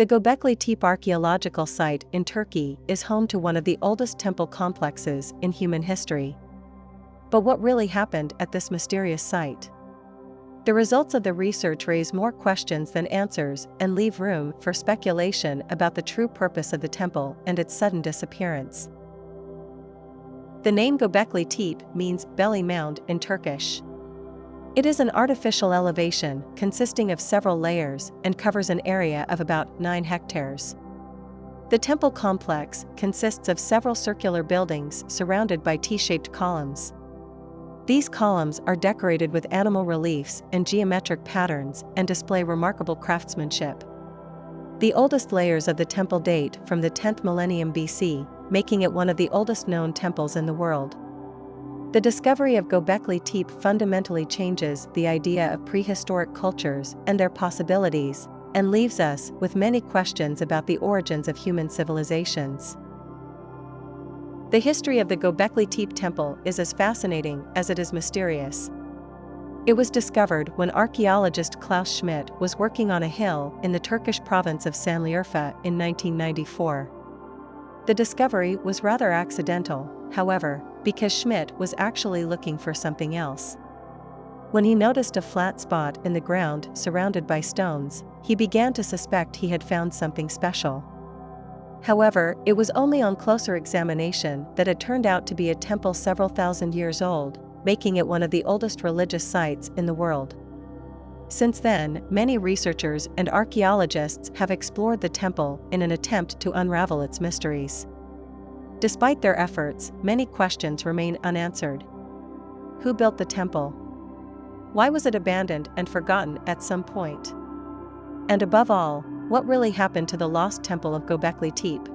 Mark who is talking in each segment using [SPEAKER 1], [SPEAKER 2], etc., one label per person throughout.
[SPEAKER 1] The Göbekli Tepe archaeological site in Turkey is home to one of the oldest temple complexes in human history. But what really happened at this mysterious site? The results of the research raise more questions than answers and leave room for speculation about the true purpose of the temple and its sudden disappearance. The name Göbekli Tepe means belly mound in Turkish. It is an artificial elevation consisting of several layers and covers an area of about 9 hectares. The temple complex consists of several circular buildings surrounded by T-shaped columns. These columns are decorated with animal reliefs and geometric patterns and display remarkable craftsmanship. The oldest layers of the temple date from the 10th millennium BC, making it one of the oldest known temples in the world. The discovery of Göbekli Tepe fundamentally changes the idea of prehistoric cultures and their possibilities, and leaves us with many questions about the origins of human civilizations. The history of the Göbekli Tepe temple is as fascinating as it is mysterious. It was discovered when archaeologist Klaus Schmidt was working on a hill in the Turkish province of Şanlıurfa in 1994. The discovery was rather accidental, however, because Schmidt was actually looking for something else. When he noticed a flat spot in the ground surrounded by stones, he began to suspect he had found something special. However, it was only on closer examination that it turned out to be a temple several thousand years old, making it one of the oldest religious sites in the world. Since then, many researchers and archaeologists have explored the temple in an attempt to unravel its mysteries. Despite their efforts, many questions remain unanswered. Who built the temple? Why was it abandoned and forgotten at some point? And above all, what really happened to the lost temple of Göbekli Tepe?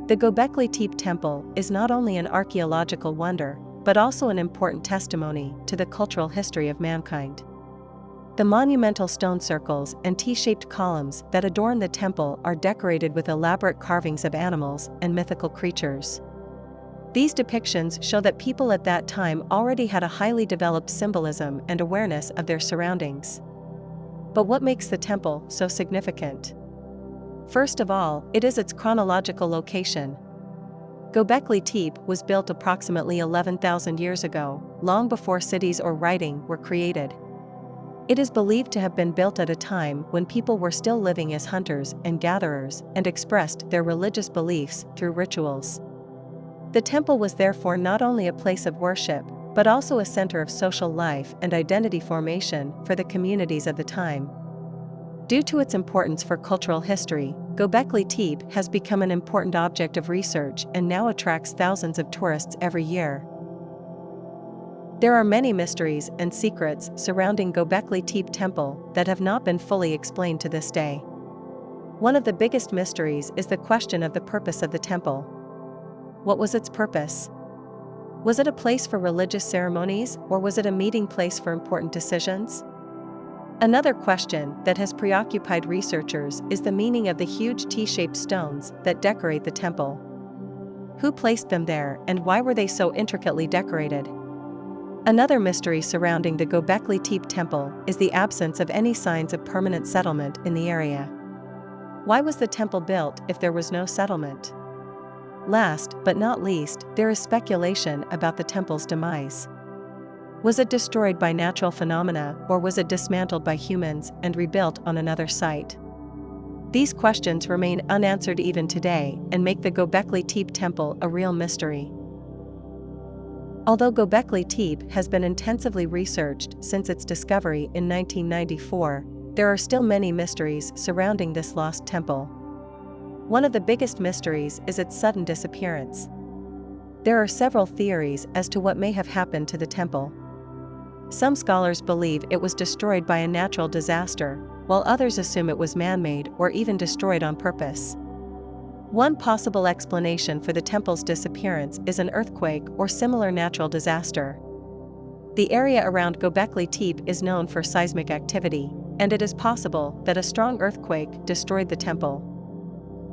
[SPEAKER 1] The Göbekli Tepe temple is not only an archaeological wonder, but also an important testimony to the cultural history of mankind. The monumental stone circles and T-shaped columns that adorn the temple are decorated with elaborate carvings of animals and mythical creatures. These depictions show that people at that time already had a highly developed symbolism and awareness of their surroundings. But what makes the temple so significant? First of all, it is its chronological location. Göbekli Tepe was built approximately 11,000 years ago, long before cities or writing were created. It is believed to have been built at a time when people were still living as hunters and gatherers and expressed their religious beliefs through rituals. The temple was therefore not only a place of worship, but also a center of social life and identity formation for the communities of the time. Due to its importance for cultural history, Göbekli Tepe has become an important object of research and now attracts thousands of tourists every year. There are many mysteries and secrets surrounding Göbekli Tepe temple that have not been fully explained to this day. One of the biggest mysteries is the question of the purpose of the temple. What was its purpose? Was it a place for religious ceremonies, or was it a meeting place for important decisions? Another question that has preoccupied researchers is the meaning of the huge T-shaped stones that decorate the temple. Who placed them there, and why were they so intricately decorated? Another mystery surrounding the Göbekli Tepe temple is the absence of any signs of permanent settlement in the area. Why was the temple built if there was no settlement? Last but not least, there is speculation about the temple's demise. Was it destroyed by natural phenomena, or was it dismantled by humans and rebuilt on another site? These questions remain unanswered even today and make the Göbekli Tepe temple a real mystery. Although Göbekli Tepe has been intensively researched since its discovery in 1994, there are still many mysteries surrounding this lost temple. One of the biggest mysteries is its sudden disappearance. There are several theories as to what may have happened to the temple. Some scholars believe it was destroyed by a natural disaster, while others assume it was man-made or even destroyed on purpose. One possible explanation for the temple's disappearance is an earthquake or similar natural disaster. The area around Göbekli Tepe is known for seismic activity, and it is possible that a strong earthquake destroyed the temple.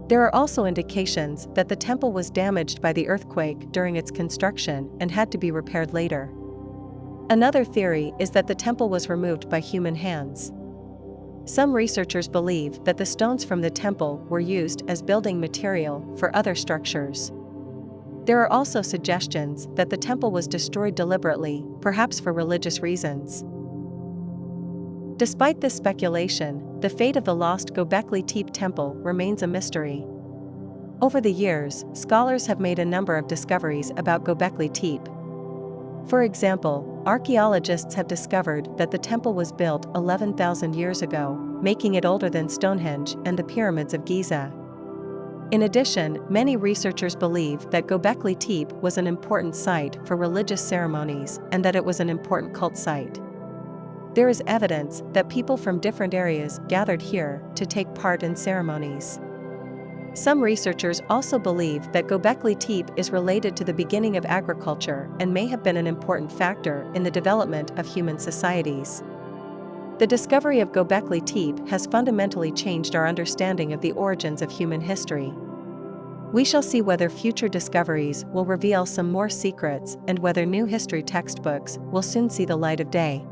[SPEAKER 1] There are also indications that the temple was damaged by the earthquake during its construction and had to be repaired later. Another theory is that the temple was removed by human hands. Some researchers believe that the stones from the temple were used as building material for other structures. There are also suggestions that the temple was destroyed deliberately, perhaps for religious reasons. Despite this speculation, the fate of the lost Göbekli Tepe temple remains a mystery. Over the years, scholars have made a number of discoveries about Göbekli Tepe. For example, archaeologists have discovered that the temple was built 11,000 years ago, making it older than Stonehenge and the pyramids of Giza. In addition, many researchers believe that Göbekli Tepe was an important site for religious ceremonies and that it was an important cult site. There is evidence that people from different areas gathered here to take part in ceremonies. Some researchers also believe that Göbekli Tepe is related to the beginning of agriculture and may have been an important factor in the development of human societies. The discovery of Göbekli Tepe has fundamentally changed our understanding of the origins of human history. We shall see whether future discoveries will reveal some more secrets and whether new history textbooks will soon see the light of day.